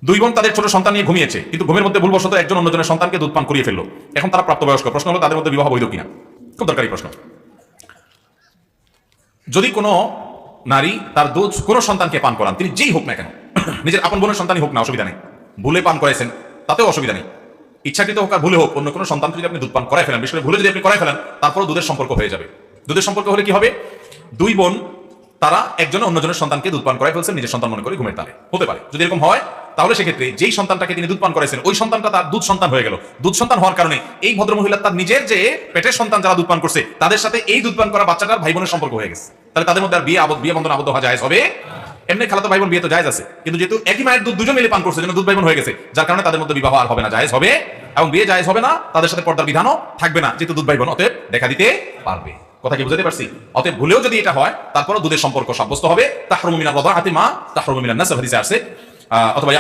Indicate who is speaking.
Speaker 1: দুই বোন তাদের ছোট সন্তান নিয়ে ঘুমিয়েছে, কিন্তু ঘুমের মধ্যে ভুলবশত একজন অন্যজনের সন্তানকে দুধ পান করিয়ে ফেললো। এখন তারা প্রাপ্তবয়স্ক। প্রশ্ন হলো তাদের মধ্যে বিবাহ বৈধ কিনা। খুব দরকারি প্রশ্ন। যদি কোনো নারী তার দুধ কোনো সন্তানকে পান করান, তিনি যেই হোক না কেন, নিজের আপন বোনের সন্তানই হোক না, অসুবিধা নেই। ভুলে পান করাইছেন, তাতেও অসুবিধা নেই। ইচ্ছাকৃত হোক আর ভুলে হোক, অন্য কোনো সন্তান যদি আপনি দুধ পান করাই ফেলেন, বিশেষ করে ভুলে যদি আপনি করাই ফেলেন, তারপরও দুধের সম্পর্ক হয়ে যাবে। দুধের সম্পর্ক হলে কি হবে? দুই বোন তারা একজন অন্যজনের সন্তানকে দুধ পান করাই ফেলছেন নিজের সন্তান মনে করে ঘুমের তালে। হতে পারে যদি এরকম হয়, তাহলে সেক্ষেত্রে যেই সন্তানটাকে তিনি দুধ পান করাইছেন ওই সন্তানটা তার দুধ সন্তান হয়ে গেল। দুধ সন্তান হওয়ার কারণে এই ভদ্রমহিলা তার নিজের যে পেটের সন্তান যারা দুধ পান করছে তাদের সাথে এই দুধ পান করা বাচ্চাটার ভাই বোনের সম্পর্ক হয়ে গেছে। তাহলে তাদের মধ্যে আর বিয়ে বন্ধন আবদ্ধ হওয়া জায়েজ হবে। এমনি খালাতো ভাই বোন বিয়ে তো জায়েজ আছে, কিন্তু যেহেতু একই মায়ের দুধ দুজন মিলে পান করছে, যেন দুধ ভাই বোন হয়ে গেছে, যার কারণে তাদের মধ্যে বিবাহ আর হবে না, জায়েজ হবে। এবং বিয়ে জায়েজ হবে না, তাদের সাথে পর্দার বিধানও থাকবে না, যেহেতু দুধ ভাই বোন অতএব দেখা দিতে পারবে। কথা কি বুঝতে পারছি? অতএব ভুলেও যদি এটা হয়, তারপরও দুধের সম্পর্ক সাব্যস্ত হবে। তাহরুমু মিনার রাদাআতি মা তাহরুমু মিনান নাসাব হাদিসে আছে। অথবা